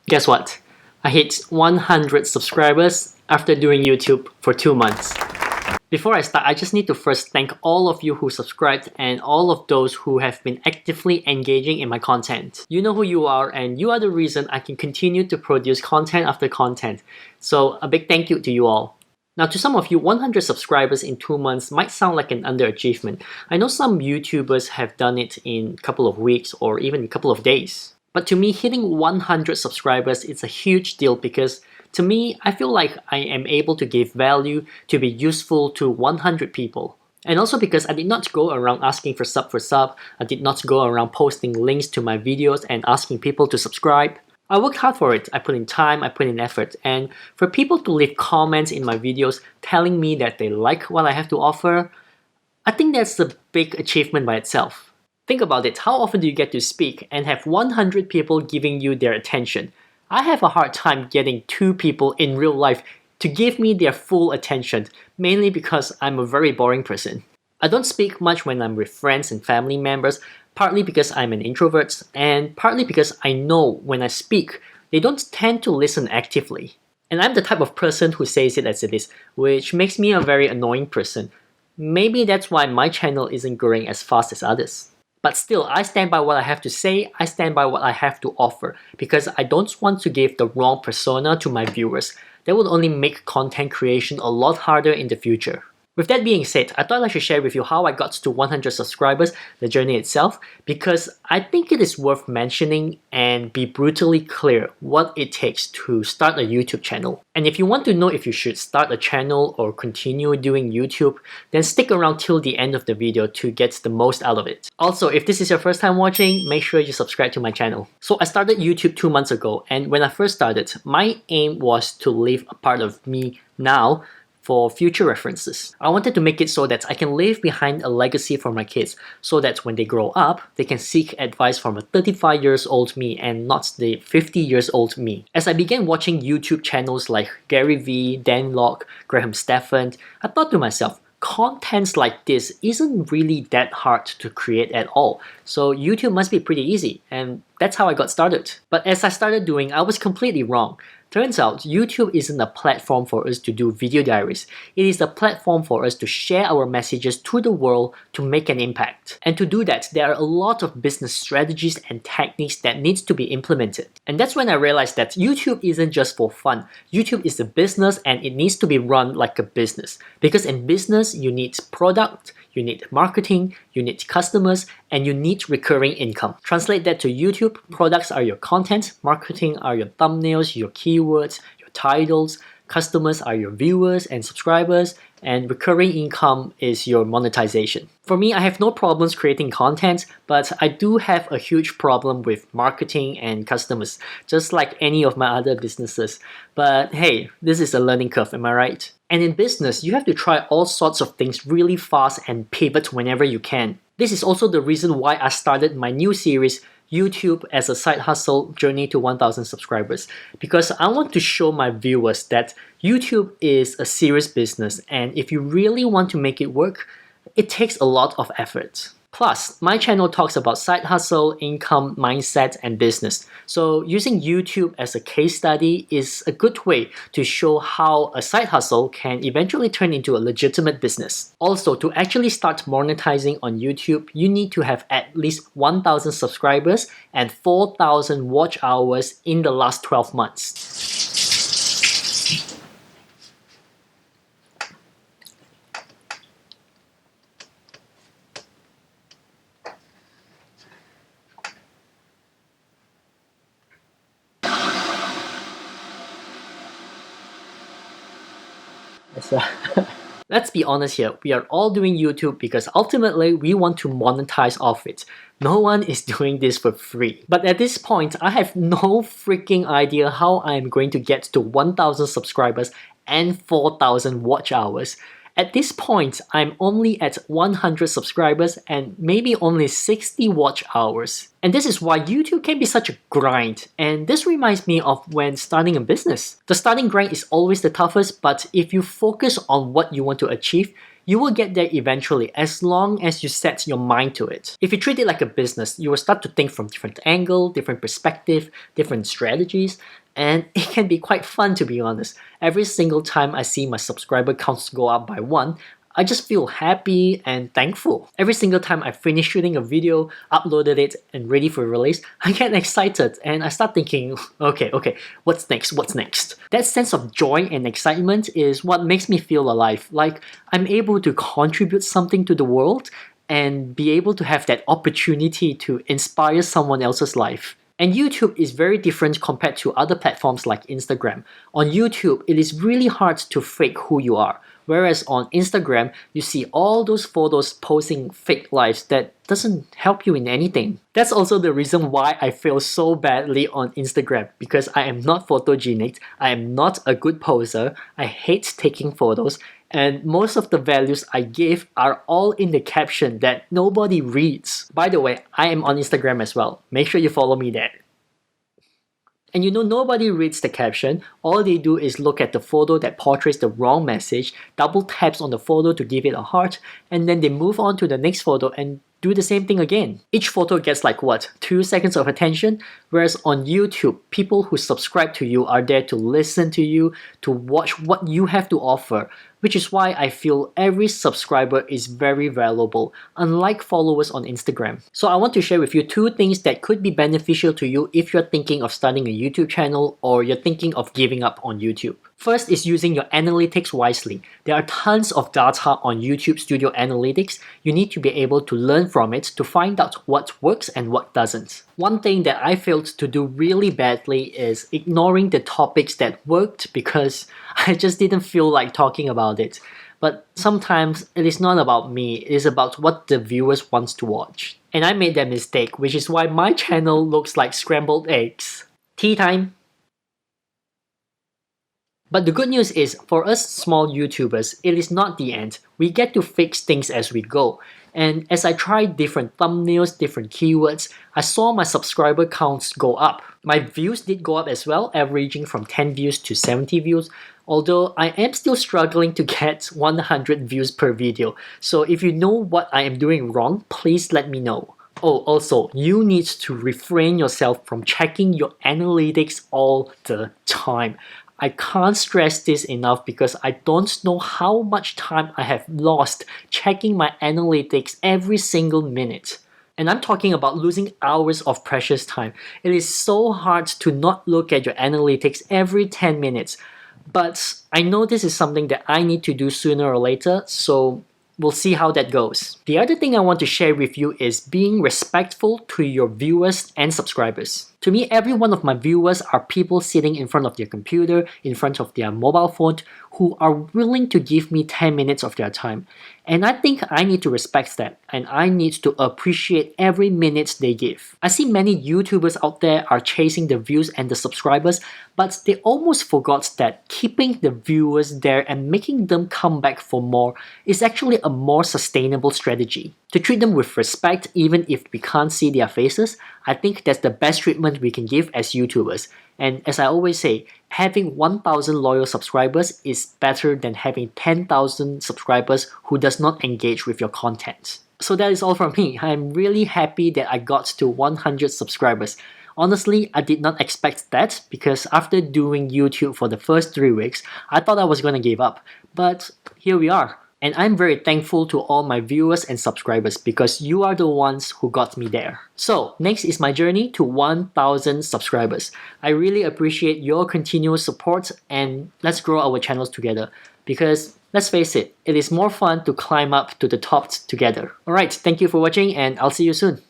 Guess what? I hit 100 subscribers after doing YouTube for 2 months. Before I start, I just need to first thank all of you who subscribed and all of those who have been actively engaging in my content. You know who you are, and you are the reason I can continue to produce content after content. So a big thank you to you all. Now, to some of you, 100 subscribers in 2 months might sound like an underachievement. I know some YouTubers have done it in a couple of weeks or even a couple of days. But to me, hitting 100 subscribers is a huge deal because to me, I feel like I am able to give value to be useful to 100 people. And also because I did not go around asking for sub, I did not go around posting links to my videos and asking people to subscribe. I worked hard for it. I put in time, I put in effort. And for people to leave comments in my videos telling me that they like what I have to offer, I think that's a big achievement by itself. Think about it, how often do you get to speak and have 100 people giving you their attention? I have a hard time getting 2 people in real life to give me their full attention, mainly because I'm a very boring person. I don't speak much when I'm with friends and family members, partly because I'm an introvert, and partly because I know when I speak, they don't tend to listen actively. And I'm the type of person who says it as it is, which makes me a very annoying person. Maybe that's why my channel isn't growing as fast as others. But still, I stand by what I have to say, I stand by what I have to offer, because I don't want to give the wrong persona to my viewers. That would only make content creation a lot harder in the future. With that being said, I thought I should share with you how I got to 100 subscribers, the journey itself, because I think it is worth mentioning and be brutally clear what it takes to start a YouTube channel. And if you want to know if you should start a channel or continue doing YouTube, then stick around till the end of the video to get the most out of it. Also, if this is your first time watching, make sure you subscribe to my channel. So I started YouTube 2 months ago, and when I first started, my aim was to leave a part of me now for future references. I wanted to make it so that I can leave behind a legacy for my kids, so that when they grow up, they can seek advice from a 35 years old me and not the 50 years old me. As I began watching YouTube channels like Gary Vee, Dan Lok, Graham Stephan, I thought to myself, contents like this isn't really that hard to create at all, so YouTube must be pretty easy, and that's how I got started. But as I started doing, I was completely wrong. Turns out, YouTube isn't a platform for us to do video diaries. It is a platform for us to share our messages to the world to make an impact. And to do that, there are a lot of business strategies and techniques that needs to be implemented. And that's when I realized that YouTube isn't just for fun. YouTube is a business and it needs to be run like a business. Because in business, you need product, you need marketing, you need customers, and you need recurring income. Translate that to YouTube, products are your content, marketing are your thumbnails, your keywords, your titles, customers are your viewers and subscribers, and recurring income is your monetization. For me, I have no problems creating content, but I do have a huge problem with marketing and customers, just like any of my other businesses. But hey, this is a learning curve, am I right? And in business, you have to try all sorts of things really fast and pivot whenever you can. This is also the reason why I started my new series, YouTube as a Side Hustle Journey to 1000 Subscribers, because I want to show my viewers that YouTube is a serious business, and if you really want to make it work, it takes a lot of effort. Plus, my channel talks about side hustle, income, mindset, and business. So using YouTube as a case study is a good way to show how a side hustle can eventually turn into a legitimate business. Also, to actually start monetizing on YouTube, you need to have at least 1,000 subscribers and 4,000 watch hours in the last 12 months. Let's be honest here, we are all doing YouTube because ultimately we want to monetize off it. No one is doing this for free. But at this point, I have no freaking idea how I'm going to get to 1,000 subscribers and 4,000 watch hours. At this point, I'm only at 100 subscribers and maybe only 60 watch hours. And this is why YouTube can be such a grind. And this reminds me of when starting a business. The starting grind is always the toughest, but if you focus on what you want to achieve, You will get there eventually as long as you set your mind to it. If you treat it like a business, you will start to think from different angle, different perspective, different strategies, and it can be quite fun, to be honest. Every single time I see my subscriber counts go up by 1, I just feel happy and thankful. Every single time I finish shooting a video, uploaded it, and ready for release, I get excited and I start thinking, okay, what's next? That sense of joy and excitement is what makes me feel alive. Like I'm able to contribute something to the world and be able to have that opportunity to inspire someone else's life. And YouTube is very different compared to other platforms like Instagram. On YouTube, it is really hard to fake who you are. Whereas on Instagram, you see all those photos posting fake lives that doesn't help you in anything. That's also the reason why I fail so badly on Instagram, because I am not photogenic, I am not a good poser, I hate taking photos, and most of the values I give are all in the caption that nobody reads. By the way, I am on Instagram as well. Make sure you follow me there. And you know, nobody reads the caption. All they do is look at the photo that portrays the wrong message, double taps on the photo to give it a heart, and then they move on to the next photo and do the same thing again. Each photo gets like what, 2 seconds of attention? Whereas on YouTube, people who subscribe to you are there to listen to you, to watch what you have to offer, which is why I feel every subscriber is very valuable, unlike followers on Instagram. So I want to share with you 2 things that could be beneficial to you if you're thinking of starting a YouTube channel or you're thinking of giving up on YouTube. First is using your analytics wisely. There are tons of data on YouTube Studio Analytics. You need to be able to learn from it to find out what works and what doesn't. One thing that I failed to do really badly is ignoring the topics that worked because I just didn't feel like talking about it. But sometimes it is not about me, it is about what the viewers want to watch. And I made that mistake, which is why my channel looks like scrambled eggs. Tea time! But the good news is, for us small YouTubers, it is not the end. We get to fix things as we go. And as I tried different thumbnails, different keywords, I saw my subscriber counts go up. My views did go up as well, averaging from 10 views to 70 views, although I am still struggling to get 100 views per video. So if you know what I am doing wrong, please let me know. Oh, also, you need to refrain yourself from checking your analytics all the time. I can't stress this enough because I don't know how much time I have lost checking my analytics every single minute. And I'm talking about losing hours of precious time. It is so hard to not look at your analytics every 10 minutes. But I know this is something that I need to do sooner or later, so we'll see how that goes. The other thing I want to share with you is being respectful to your viewers and subscribers. To me, every one of my viewers are people sitting in front of their computer, in front of their mobile phone, who are willing to give me 10 minutes of their time. And I think I need to respect that, and I need to appreciate every minute they give. I see many YouTubers out there are chasing the views and the subscribers, but they almost forgot that keeping the viewers there and making them come back for more is actually a more sustainable strategy. To treat them with respect even if we can't see their faces, I think that's the best treatment we can give as YouTubers. And as I always say, having 1,000 loyal subscribers is better than having 10,000 subscribers who does not engage with your content. So that is all from me. I'm really happy that I got to 100 subscribers. Honestly, I did not expect that because after doing YouTube for the first 3 weeks, I thought I was gonna give up. But here we are. And I'm very thankful to all my viewers and subscribers because you are the ones who got me there. So next is my journey to 1,000 subscribers. I really appreciate your continuous support and let's grow our channels together because let's face it is more fun to climb up to the top together. Alright, thank you for watching and I'll see you soon.